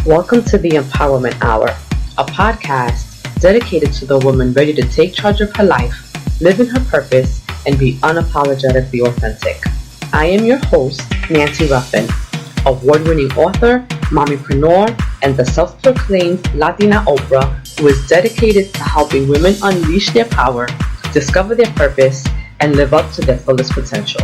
Welcome to the Empowerment Hour, a podcast dedicated to the woman ready to take charge of her life, live in her purpose, and be unapologetically authentic. I am your host, Nancy Ruffin, award-winning author, mommypreneur, and the self-proclaimed Latina Oprah who is dedicated to helping women unleash their power, discover their purpose, and live up to their fullest potential.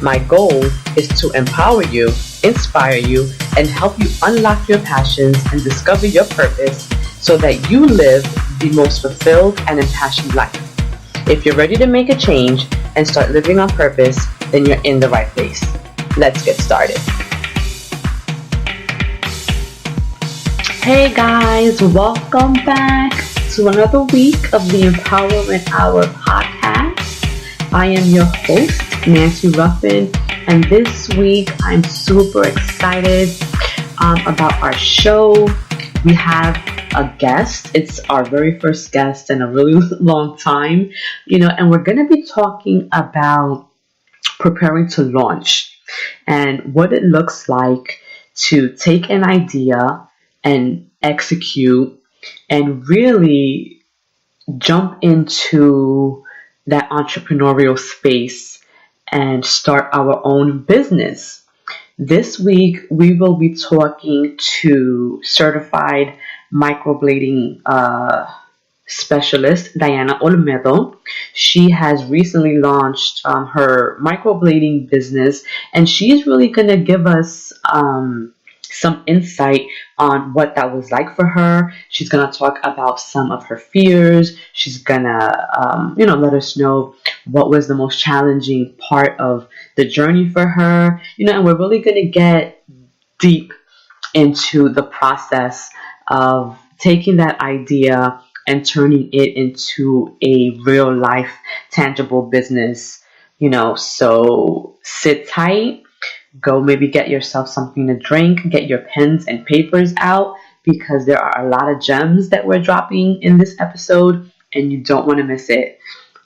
My goal is to empower you, inspire you, and help you unlock your passions and discover your purpose so that you live the most fulfilled and impassioned life. If you're ready to make a change and start living on purpose, then you're in the right place. Let's get started. Hey guys, welcome back to another week of the Empowerment Hour podcast. I am your host, Nancy Ruffin, and this week I'm super excited about our show. We have a guest. It's our very first guest in a really long time, and we're going to be talking about preparing to launch and what it looks like to take an idea and execute and really jump into that entrepreneurial space and start our own business. This week, we will be talking to certified microblading specialist, Diana Olmedo. She has recently launched her microblading business, and she's really going to give us some insight on what that was like for her. She's going to talk about some of her fears. She's going to, let us know what was the most challenging part of the journey for her, and we're really going to get deep into the process of taking that idea and turning it into a real life, tangible business, so sit tight. Go maybe get yourself something to drink, get your pens and papers out, because there are a lot of gems that we're dropping in this episode and you don't want to miss it.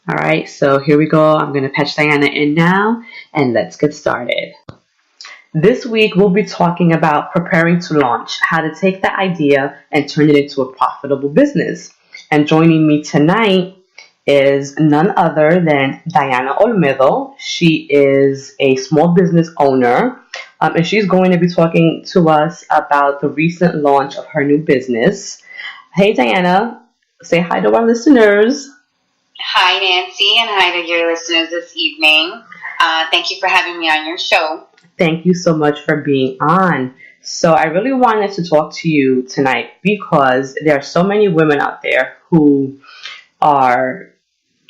All right, so here we go. I'm going to patch Diana in now and let's get started. This week, we'll be talking about preparing to launch, how to take the idea and turn it into a profitable business. And joining me tonight is none other than Diana Olmedo. She is a small business owner, and she's going to be talking to us about the recent launch of her new business. Hey, Diana, say hi to our listeners. Hi, Nancy, and hi to your listeners this evening. Thank you for having me on your show. Thank you so much for being on. So I really wanted to talk to you tonight because there are so many women out there who are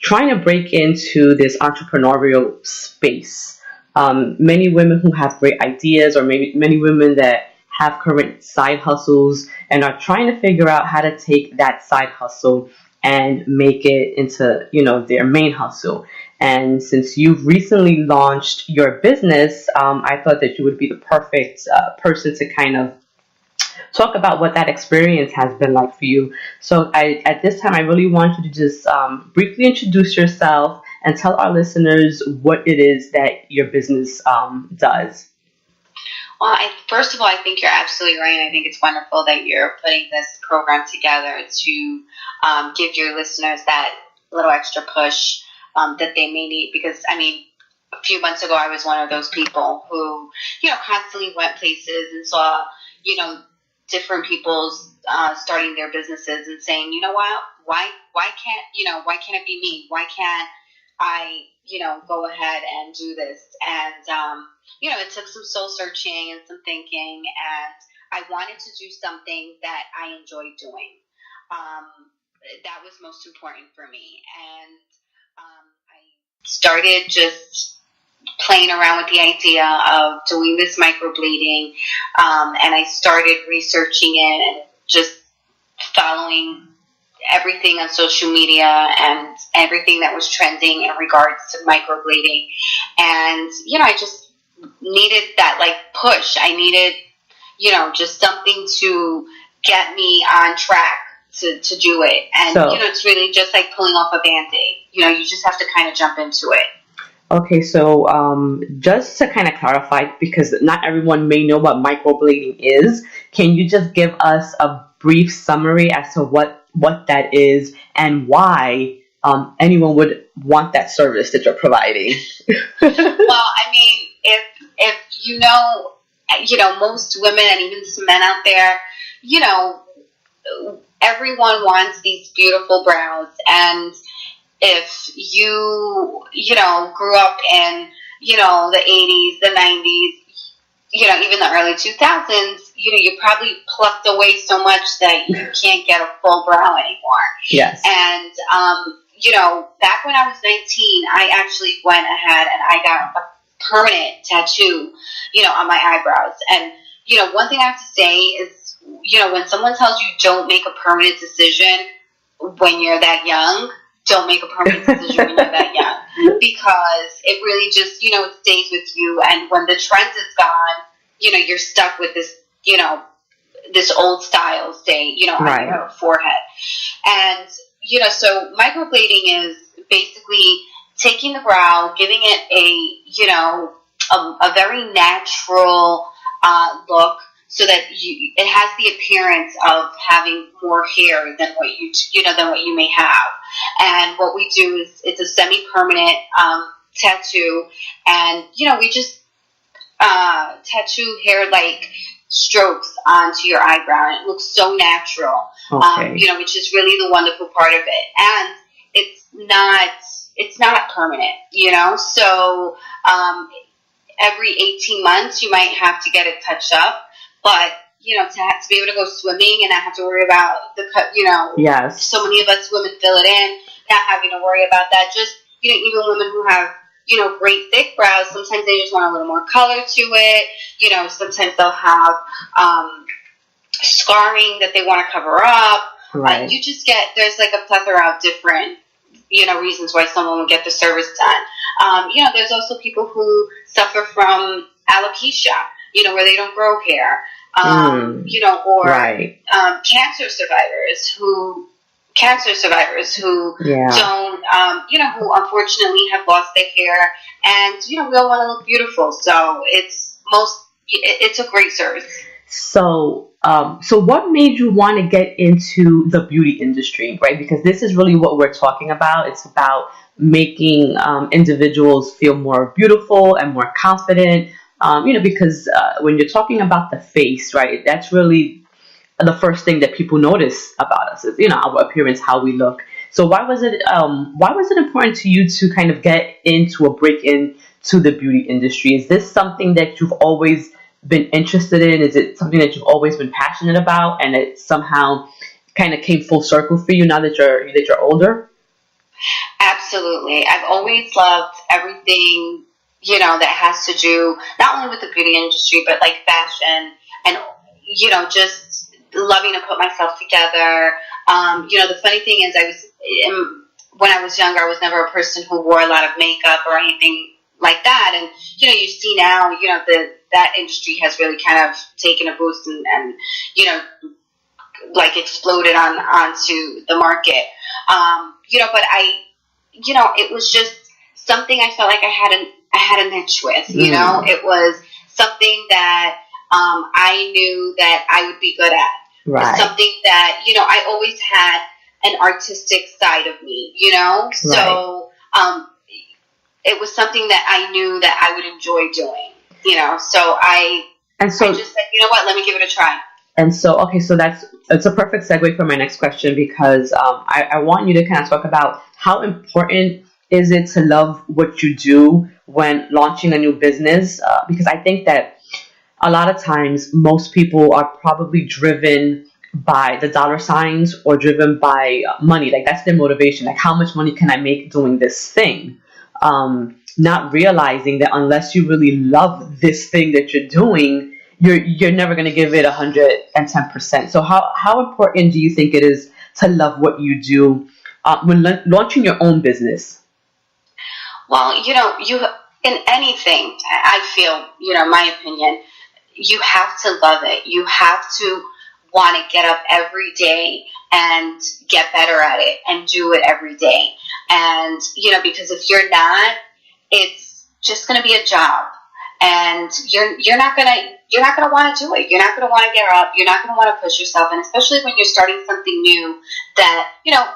trying to break into this entrepreneurial space. Many women who have great ideas, or maybe many women that have current side hustles and are trying to figure out how to take that side hustle and make it into, their main hustle. And since you've recently launched your business, I thought that you would be the perfect person to kind of talk about what that experience has been like for you. So at this time, I really want you to just briefly introduce yourself and tell our listeners what it is that your business does. Well, first of all, I think you're absolutely right. I think it's wonderful that you're putting this program together to give your listeners that little extra push that they may need. Because, a few months ago, I was one of those people who, constantly went places and saw, different people starting their businesses and saying, you know what, why can't it be me? Why can't I, go ahead and do this? And, it took some soul searching and some thinking, and I wanted to do something that I enjoyed doing. That was most important for me. And I started just playing around with the idea of doing this microblading, and I started researching it and just following everything on social media and everything that was trending in regards to microblading. And, I just needed that push. I needed, just something to get me on track to do it. And, it's really just like pulling off a Band-Aid. You just have to kind of jump into it. Okay, so just to kind of clarify, because not everyone may know what microblading is, can you just give us a brief summary as to what that is and why anyone would want that service that you're providing? Well, I mean, if most women and even some men out there, you know, everyone wants these beautiful brows, and if grew up in the 80s, the 90s, even the early 2000s, you probably plucked away so much that you can't get a full brow anymore. Yes. And back when I was 19, I actually went ahead and I got a permanent tattoo on my eyebrows. And one thing I have to say is, when someone tells you don't make a permanent decision when you're that young, don't make a permanent decision when you're that young, because it really just, it stays with you. And when the trend is gone, you're stuck with this, this old style, say, Right. on your forehead. And, so microblading is basically taking the brow, giving it a very natural look, so that it has the appearance of having more hair than what you may have. And what we do is it's a semi-permanent tattoo, and we just tattoo hair-like strokes onto your eyebrow, and it looks so natural. Okay. Which is really the wonderful part of it, and it's not permanent. So every 18 months you might have to get it touched up. But, to be able to go swimming and not have to worry about the cut, Yes. so many of us women fill it in, not having to worry about that. Just, even women who have, great thick brows, sometimes they just want a little more color to it. Sometimes they'll have scarring that they want to cover up. Right. There's like a plethora of different, reasons why someone would get the service done. There's also people who suffer from alopecia, where they don't grow hair, or right. Cancer survivors who don't, who unfortunately have lost their hair, and we all want to look beautiful. So it's a great service. So, what made you want to get into the beauty industry, right? Because this is really what we're talking about. It's about making individuals feel more beautiful and more confident. Because when you're talking about the face, right, that's really the first thing that people notice about us is, our appearance, how we look. So why was it important to you to kind of get into a break into the beauty industry? Is this something that you've always been interested in? Is it something that you've always been passionate about, and it somehow kind of came full circle for you now that you're older? Absolutely. I've always loved everything, that has to do not only with the beauty industry, but like fashion, and, just loving to put myself together. The funny thing is when I was younger, I was never a person who wore a lot of makeup or anything like that. And, you see now, that industry has really kind of taken a boost and like exploded onto the market. But it was just something I felt like I had a niche with, it was something that, I knew that I would be good at. Right. Something that, I always had an artistic side of me, so, it was something that I knew that I would enjoy doing, so I just said, let me give it a try. And so, okay, so it's a perfect segue for my next question, because I want you to kind of talk about how important is it to love what you do when launching a new business, because I think that a lot of times most people are probably driven by the dollar signs or driven by money. Like, that's their motivation. Like, how much money can I make doing this thing? Not realizing that unless you really love this thing that you're doing, you're never going to give it 110%. So how important do you think it is to love what you do when launching your own business? Well, you in anything, I feel, my opinion, you have to love it. You have to want to get up every day and get better at it and do it every day. And, because if you're not, it's just going to be a job, and you're not going to want to do it. You're not going to want to get up. You're not going to want to push yourself, and especially when you're starting something new. That,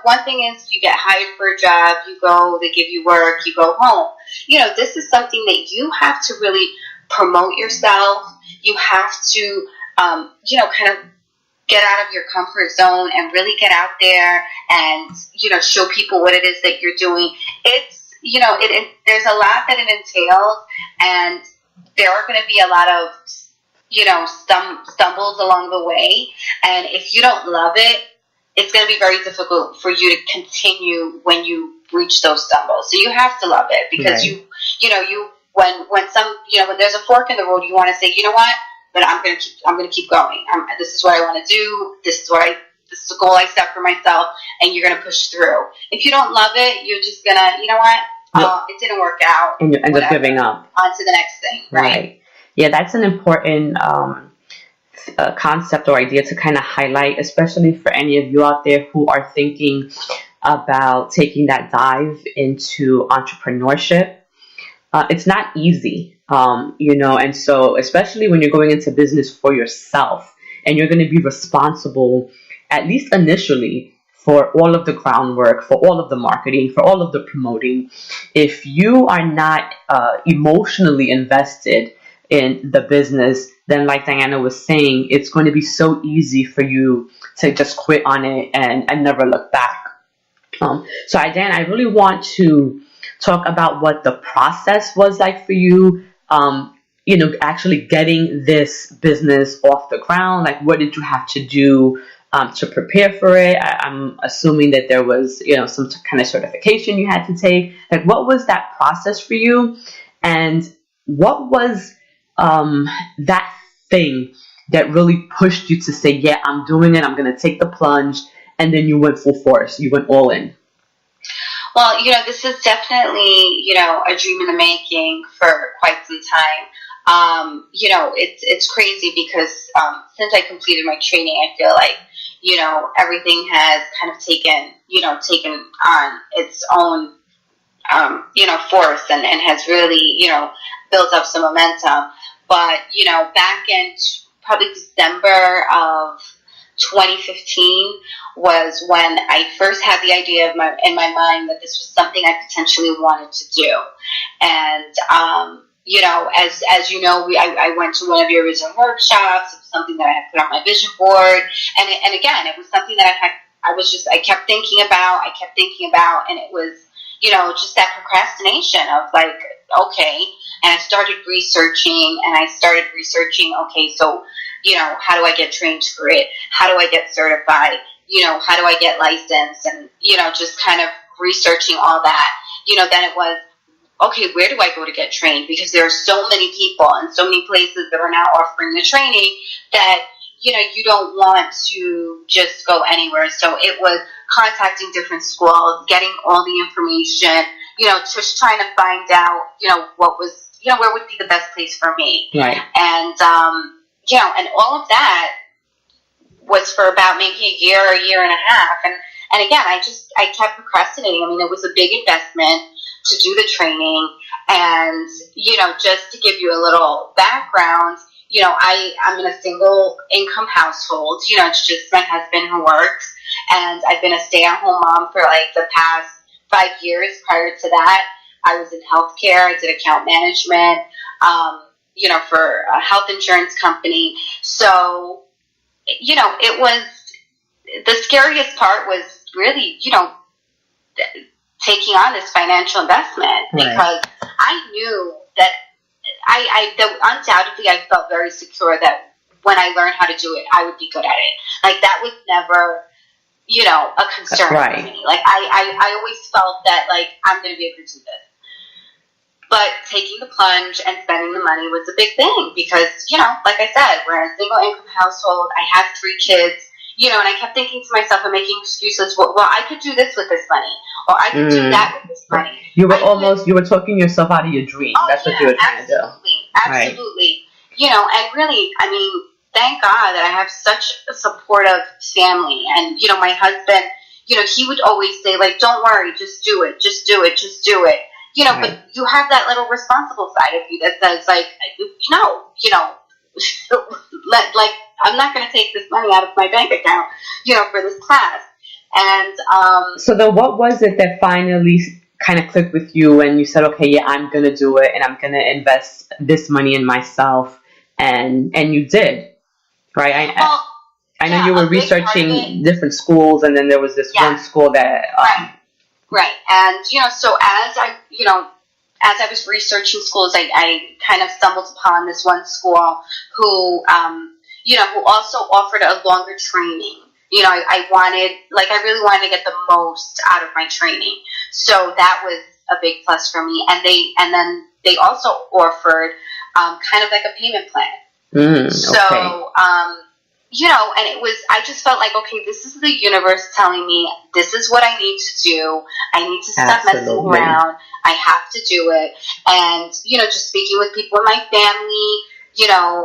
one thing is you get hired for a job, you go, they give you work, you go home. This is something that you have to really promote yourself. You have to, kind of get out of your comfort zone and really get out there and, show people what it is that you're doing. It's, there's a lot that it entails, and there are going to be a lot of, stumbles along the way. And if you don't love it, it's going to be very difficult for you to continue when you reach those stumbles. So you have to love it, because when there's a fork in the road, you want to say, you know what, but I'm going to keep going. This is what I want to do. This is the goal I set for myself, and you're going to push through. If you don't love it, you're just going to, it didn't work out. And you end up giving up. On to the next thing, right? Yeah, that's an important concept or idea to kind of highlight, especially for any of you out there who are thinking about taking that dive into entrepreneurship. It's not easy, and so especially when you're going into business for yourself and you're going to be responsible, at least initially, for all of the groundwork, for all of the marketing, for all of the promoting. If you are not emotionally invested in the business, then like Diana was saying, it's going to be so easy for you to just quit on it and never look back. So Diana, I really want to talk about what the process was like for you, actually getting this business off the ground. Like, what did you have to do to prepare for it? I'm assuming that there was, some kind of certification you had to take. Like, what was that process for you? And what was that thing that really pushed you to say, yeah, I'm doing it, I'm going to take the plunge, and then you went full force, you went all in? Well, this is definitely, a dream in the making for quite some time. It's crazy because since I completed my training, I feel like, everything has kind of taken on its own, force and has really, built up some momentum. But, back in probably December of 2015 was when I first had the idea in my mind that this was something I potentially wanted to do. And, as you know, I went to one of your vision workshops. It was something that I had put on my vision board. And again, it was something that I kept thinking about, and it was, just that procrastination of like, okay. And I started researching, okay, so, how do I get trained for it? How do I get certified? How do I get licensed? And, just kind of researching all that. Then it was, okay, where do I go to get trained? Because there are so many people and so many places that are now offering the training that, you don't want to just go anywhere. So it was contacting different schools, getting all the information, just trying to find out, what was, where would be the best place for me. Right. And, and all of that was for about maybe a year and a half. And again, I kept procrastinating. I mean, it was a big investment to do the training. And, just to give you a little background, I'm in a single income household. It's just my husband who works. And I've been a stay-at-home mom for like the past 5 years. Prior to that, I was in healthcare. I did account management, for a health insurance company. So, it was, the scariest part was really, taking on this financial investment, because I knew that undoubtedly I felt very secure that when I learned how to do it, I would be good at it. Like, that was never, a concern for me. Like, I always felt that, like, I'm going to be able to do this. But taking the plunge and spending the money was a big thing because, like I said, we're in a single income household. I have 3 kids, and I kept thinking to myself and making excuses. Well, I could do this with this money, or I could do that with this money. You were talking yourself out of your dream. Oh, That's what you were trying to do. Absolutely. And really, I mean, thank God that I have such a supportive family. And, my husband, he would always say, like, don't worry, just do it, just do it, just do it. Right. but you have that little responsible side of you that says like, no, like I'm not going to take this money out of my bank account, for this class. And So then what was it that finally kind of clicked with you and you said, okay, yeah, I'm going to do it and I'm going to invest this money in myself, and you did, right? well, I know yeah, you were a big part of researching it, different schools, and then there was this one yeah, school that, right. And so as I was researching schools, I kind of stumbled upon this one school who, who also offered a longer training. I really wanted to get the most out of my training. So that was a big plus for me. And then they also offered kind of like a payment plan. So, okay. and I just felt like, okay, this is the universe telling me this is what I need to do. I need to stop messing Absolutely. around. I have to do it. And, just speaking with people in my family,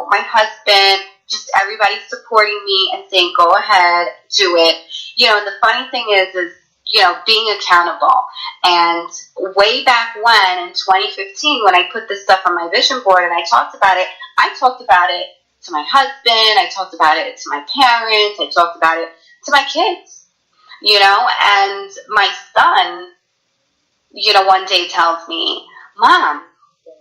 my husband, just everybody supporting me and saying, go ahead, do it. And the funny thing is, being accountable. And way back when, in 2015, when I put this stuff on my vision board and I talked about it to my husband, I talked about it to my parents, I talked about it to my kids, and my son, one day tells me, Mom,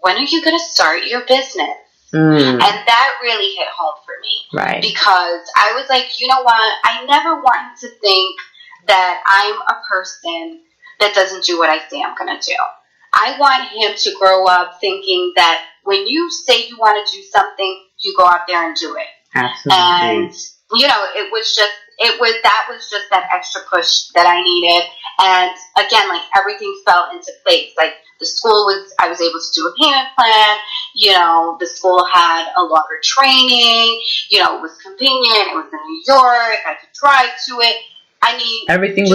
when are you going to start your business? And that really hit home for me. Right. Because I was like, you know what? I never want him to think that I'm a person that doesn't do what I say I'm going to do. I want him to grow up thinking that when you say you want to do something, you go out there and do it. Absolutely. And, that was just that extra push that I needed. And again, like everything fell into place. Like I was able to do a payment plan. The school had a longer training. It was convenient. It was in New York. I could drive to it. I mean, everything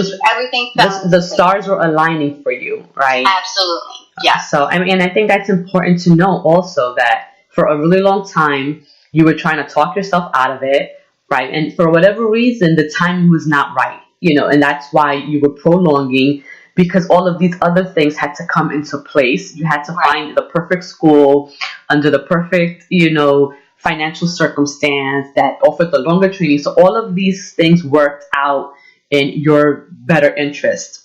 fell. The stars were aligning for you, right? Absolutely. Yeah. So, and I think that's important to know also, that for a really long time, you were trying to talk yourself out of it, right? And for whatever reason, the timing was not right, and that's why you were prolonging, because all of these other things had to come into place. You had to find the perfect school under the perfect, financial circumstance that offered the longer training. So all of these things worked out in your better interest.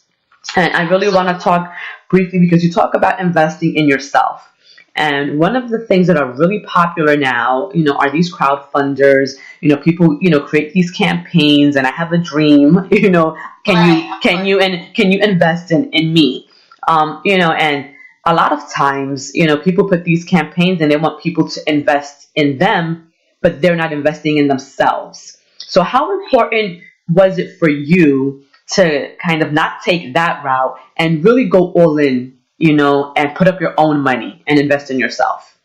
And I really want to talk briefly, because you talk about investing in yourself. And one of the things that are really popular now, are these crowdfunders. People, create these campaigns, and I have a dream. Can you invest in me? And a lot of times, people put these campaigns and they want people to invest in them, but they're not investing in themselves. So how important was it for you to kind of not take that route and really go all in, and put up your own money and invest in yourself?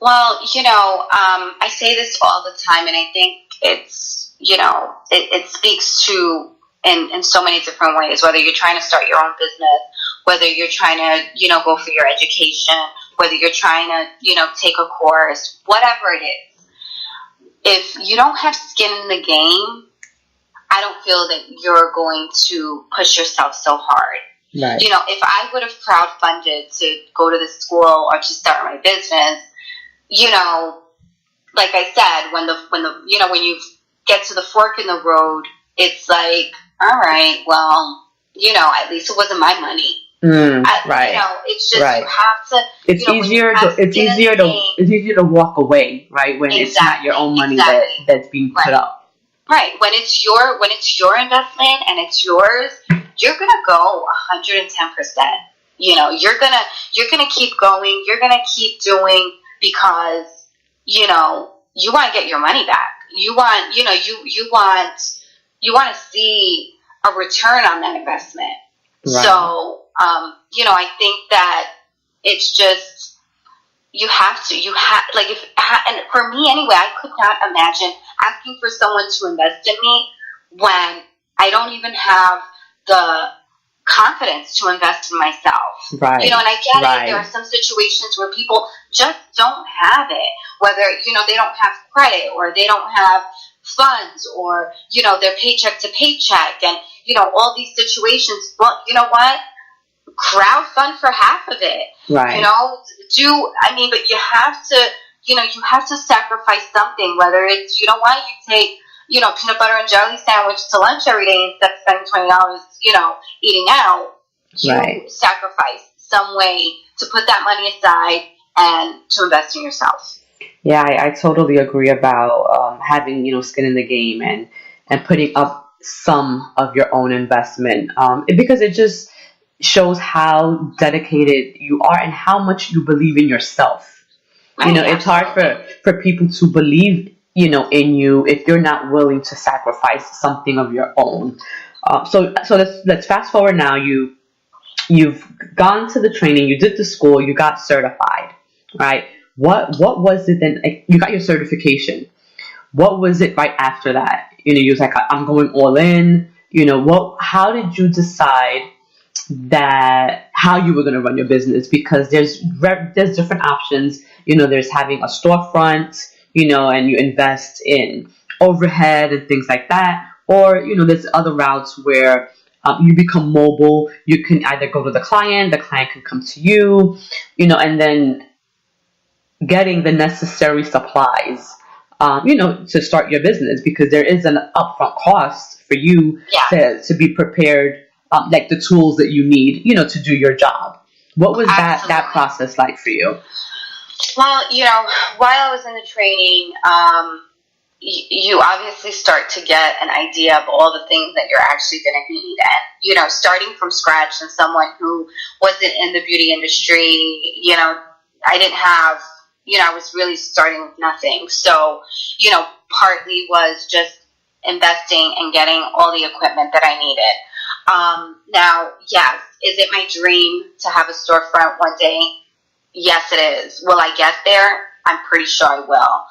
Well, I say this all the time, and I think it's, it speaks to in so many different ways, whether you're trying to start your own business, whether you're trying to, go for your education, whether you're trying to, take a course, whatever it is. If you don't have skin in the game, I don't feel that you're going to push yourself so hard. Right. If I would have crowdfunded to go to the school or to start my business, like I said, when you get to the fork in the road, it's like, all right, well, at least it wasn't my money. Right. It's just, you have to. It's easier to walk away, right, when it's not your own money that's being put up. Right. When it's your investment and it's yours, you're gonna go 110%. You're gonna keep going. You're gonna keep doing, because you want to get your money back. You want to see a return on that investment. Right. So I think that it's just and for me anyway, I could not imagine asking for someone to invest in me when I don't even have the confidence to invest in myself. Right. And I get it. There are some situations where people just don't have it, whether, they don't have credit, or they don't have funds, or, they're paycheck to paycheck, and, all these situations. Well, you know what? crowdfund for half of it. Right. But you have to, you have to sacrifice something, whether it's, you take, peanut butter and jelly sandwich to lunch every day instead of spending $20, eating out. You sacrifice some way to put that money aside and to invest in yourself. Yeah, I totally agree about having skin in the game and putting up some of your own investment because it just shows how dedicated you are and how much you believe in yourself. Right, it's hard for people to believe in you if you're not willing to sacrifice something of your own. So let's fast forward now. You've gone to the training, you did the school, you got certified, right? What was it then? Like, you got your certification. What was it right after that? You was like, I'm going all in. How did you decide that how you were going to run your business? Because there's different options. There's having a storefront, and you invest in overhead and things like that. Or, there's other routes where you become mobile. You can either go to the client can come to you, and then getting the necessary supplies, to start your business, because there is an upfront cost for you to be prepared, like the tools that you need, to do your job. What was that process like for you? Well, while I was in the training, you obviously start to get an idea of all the things that you're actually going to need. And, starting from scratch, and someone who wasn't in the beauty industry, I didn't have, I was really starting with nothing. So, partly was just investing and getting all the equipment that I needed. Now, yes, is it my dream to have a storefront one day? Yes, it is. Will I get there? I'm pretty sure I will.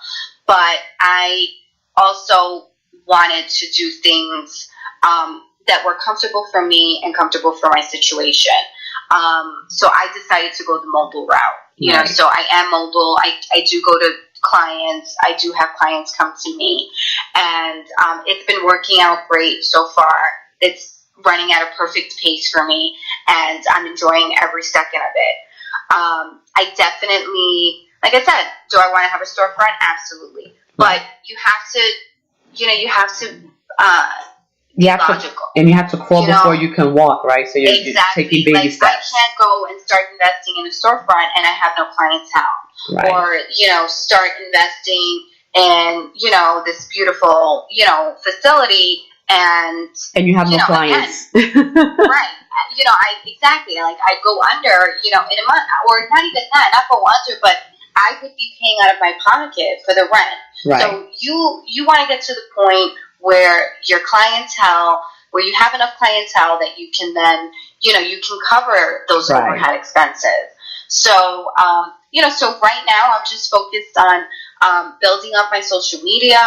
But I also wanted to do things that were comfortable for me and comfortable for my situation. So I decided to go the mobile route. So I am mobile. I do go to clients. I do have clients come to me. And it's been working out great so far. It's running at a perfect pace for me, and I'm enjoying every second of it. I definitely, like I said, do I want to have a storefront? Absolutely. But you have to logical. And you have to crawl before you can walk, right? So you're taking baby steps. I can't go and start investing in a storefront and I have no clientele. Right. Or, start investing in, this beautiful, facility and you have no clients. Right. Exactly. Like, I go under, in a month, or not even that, not go under, but I would be paying out of my pocket for the rent. Right. So you want to get to the point where your clientele, where you have enough clientele that you can then, you can cover those overhead expenses. So, so right now I'm just focused on building up my social media,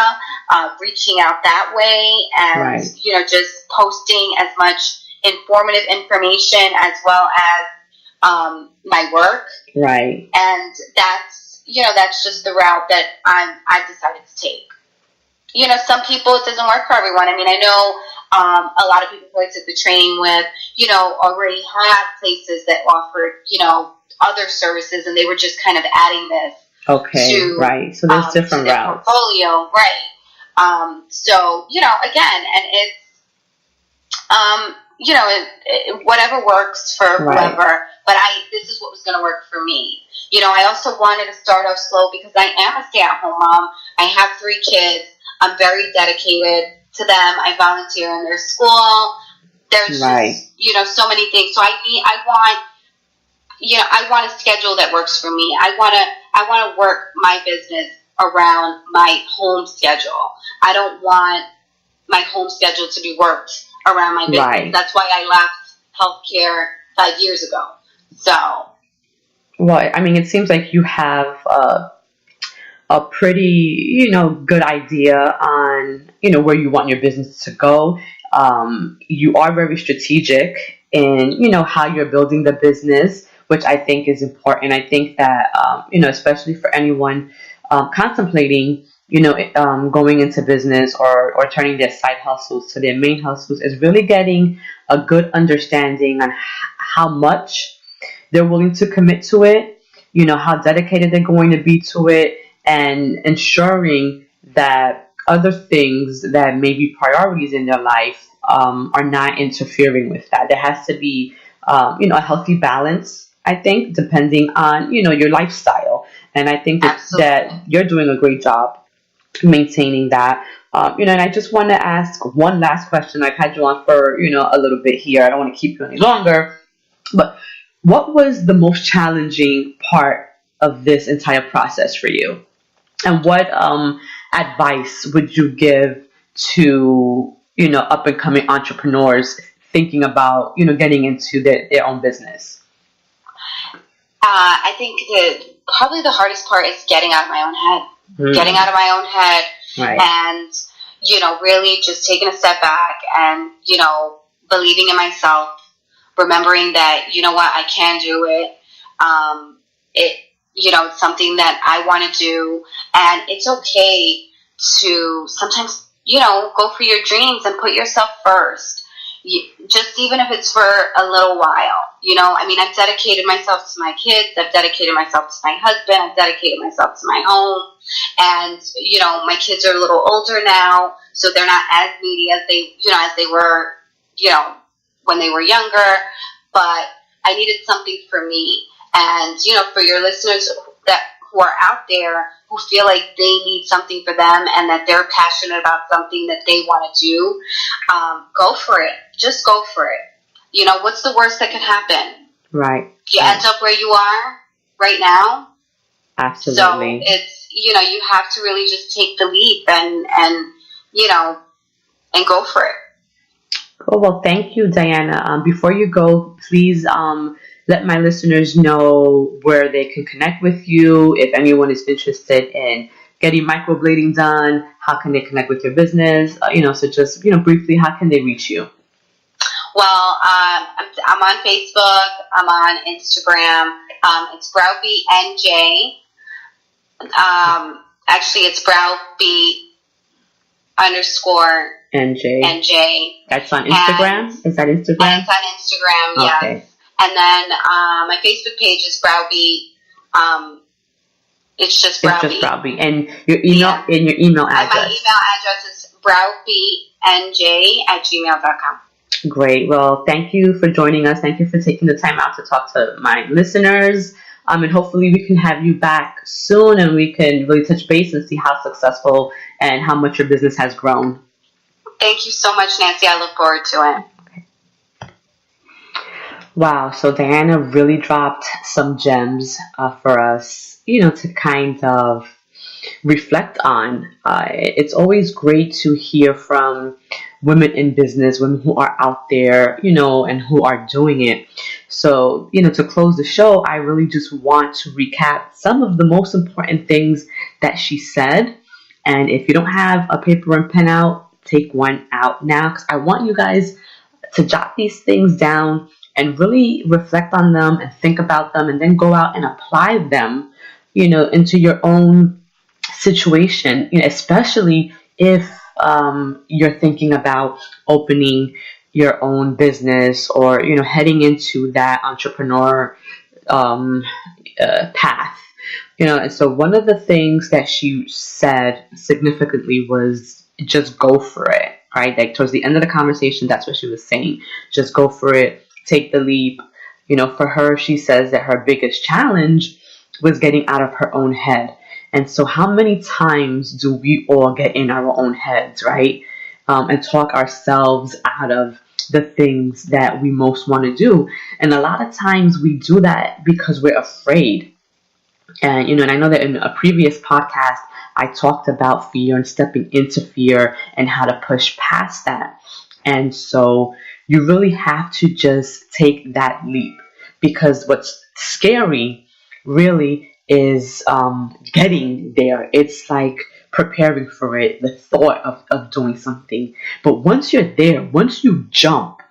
reaching out that way, and, just posting as much informative information as well as my work. Right. And that's just the route that I've decided to take. Some people, it doesn't work for everyone. I mean, I know a lot of people who I took the training with, already had places that offered, other services, and they were just kind of adding this. Okay, to, right. So there's different routes. Portfolio, right. So, again, and it's, whatever works for whoever, but this is what was going to work for me. I also wanted to start off slow because I am a stay-at-home mom. I have 3 kids. I'm very dedicated to them. I volunteer in their school. There's just, so many things. So I want a schedule that works for me. I want to work my business around my home schedule. I don't want my home schedule to be worked around my business. Right. That's why I left healthcare 5 years ago. So. Well, I mean, it seems like you have a pretty, good idea on, where you want your business to go. You are very strategic in, how you're building the business, which I think is important. I think that, especially for anyone contemplating, going into business or turning their side hustles to their main hustles, is really getting a good understanding on how much they're willing to commit to it, how dedicated they're going to be to it, and ensuring that other things that may be priorities in their life are not interfering with that. There has to be, a healthy balance, I think, depending on, your lifestyle. And I think that you're doing a great job maintaining that. And I just want to ask one last question. I've had you on for, a little bit here. I don't want to keep you any longer. But what was the most challenging part of this entire process for you? And what advice would you give to, up and coming entrepreneurs thinking about, getting into their own business? I think that probably the hardest part is getting out of my own head. Getting out of my own head, right. And, really just taking a step back and, believing in myself, remembering that, I can do it. It's something that I want to do, and it's okay to sometimes, go for your dreams and put yourself first. Just even if it's for a little while, I've dedicated myself to my kids, I've dedicated myself to my husband, I've dedicated myself to my home, and, my kids are a little older now, so they're not as needy as they were, when they were younger, but I needed something for me, and, for your listeners who are out there who feel like they need something for them and that they're passionate about something that they want to do, go for it. Just go for it. What's the worst that can happen? Right. You end up where you are right now. Absolutely. So it's, you have to really just take the leap and go for it. Cool. Well, thank you, Diana. Before you go, please let my listeners know where they can connect with you. If anyone is interested in getting microblading done, how can they connect with your business? So just, briefly, how can they reach you? Well, I'm on Facebook. I'm on Instagram. It's BrowbeatNJ. Actually, it's Browbeat_NJ. That's on Instagram? Is that Instagram? It's on Instagram, yeah. Okay. And then my Facebook page is Browbeat. It's just Browbeat. It's just Browbeat. And your email and your email address? And my email address is browbeatnj@gmail.com. Great. Well, thank you for joining us. Thank you for taking the time out to talk to my listeners. And hopefully we can have you back soon and we can really touch base and see how successful and how much your business has grown. Thank you so much, Nancy. I look forward to it. Okay. Wow. So Diana really dropped some gems for us, to kind of reflect on. It's always great to hear from women in business, women who are out there, and who are doing it. So, to close the show, I really just want to recap some of the most important things that she said. And if you don't have a paper and pen out, take one out now, because I want you guys to jot these things down and really reflect on them and think about them and then go out and apply them, into your own situation, especially if you're thinking about opening your own business or, heading into that entrepreneur path. And so one of the things that she said significantly was just go for it, right? Like towards the end of the conversation, that's what she was saying. Just go for it. Take the leap. For her, she says that her biggest challenge was getting out of her own head. And so how many times do we all get in our own heads, right? And talk ourselves out of the things that we most want to do. And a lot of times we do that because we're afraid. And, and I know that in a previous podcast, I talked about fear and stepping into fear and how to push past that. And so you really have to just take that leap, because what's scary really is getting there. It's like preparing for it, the thought of doing something. But once you're there, once you jump,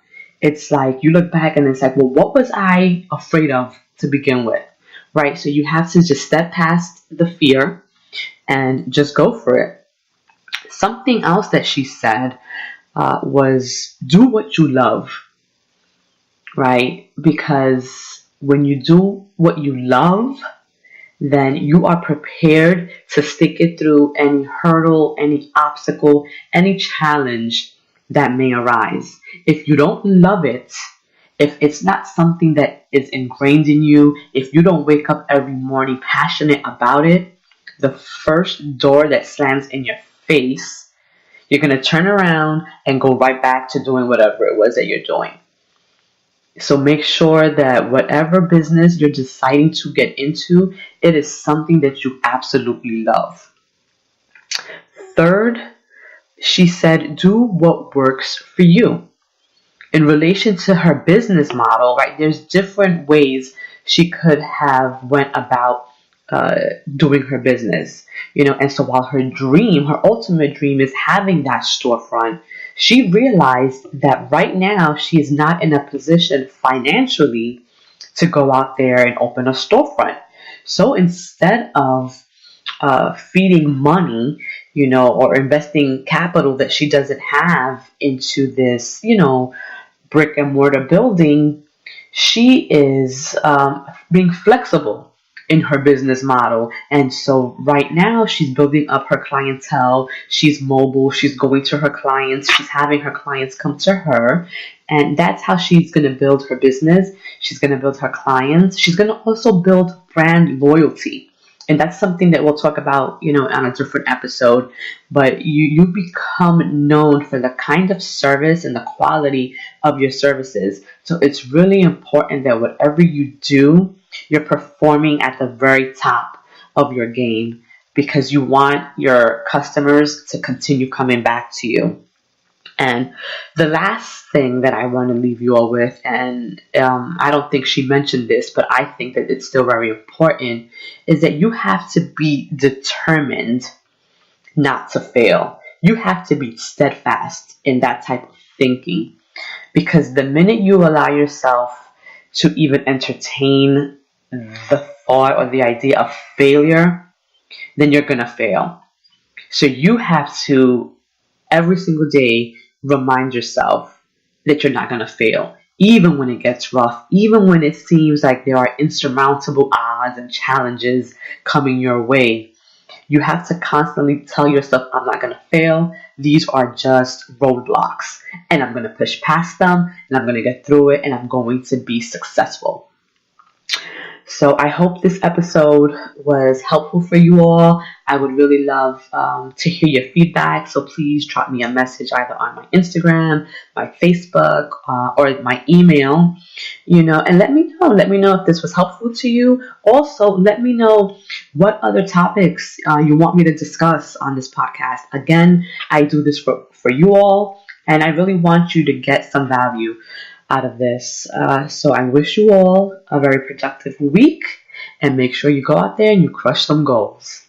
it's like you look back and it's like, well, what was I afraid of to begin with? Right? So you have to just step past the fear and just go for it. Something else that she said was do what you love. right? Because when you do what you love, then you are prepared to stick it through any hurdle, any obstacle, any challenge that may arise. If you don't love it, if it's not something that is ingrained in you, if you don't wake up every morning passionate about it, the first door that slams in your face, you're going to turn around and go right back to doing whatever it was that you're doing. So make sure that whatever business you're deciding to get into, it is something that you absolutely love. Third, she said, do what works for you. In relation to her business model, right, there's different ways she could have went about uh, doing her business, and so while her ultimate dream is having that storefront, she realized that right now she is not in a position financially to go out there and open a storefront. So instead of feeding money, or investing capital that she doesn't have into this, brick and mortar building, she is being flexible in her business model. And so right now she's building up her clientele. She's mobile. She's going to her clients. She's having her clients come to her. And that's how she's going to build her business. She's going to build her clients. She's going to also build brand loyalty. And that's something that we'll talk about, on a different episode. But you become known for the kind of service and the quality of your services. So it's really important that whatever you do, you're performing at the very top of your game, because you want your customers to continue coming back to you. And the last thing that I want to leave you all with, and I don't think she mentioned this, but I think that it's still very important, is that you have to be determined not to fail. You have to be steadfast in that type of thinking, because the minute you allow yourself to even entertain the thought or the idea of failure, then you're going to fail. So you have to every single day remind yourself that you're not going to fail, even when it gets rough, even when it seems like there are insurmountable odds and challenges coming your way. You have to constantly tell yourself, I'm not going to fail. These are just roadblocks, and I'm going to push past them, and I'm going to get through it, and I'm going to be successful. So I hope this episode was helpful for you all. I would really love to hear your feedback. So please drop me a message either on my Instagram, my Facebook, or my email, and let me know. Let me know if this was helpful to you. Also, let me know what other topics you want me to discuss on this podcast. Again, I do this for you all, and I really want you to get some value out of this. So I wish you all a very productive week, and make sure you go out there and you crush some goals.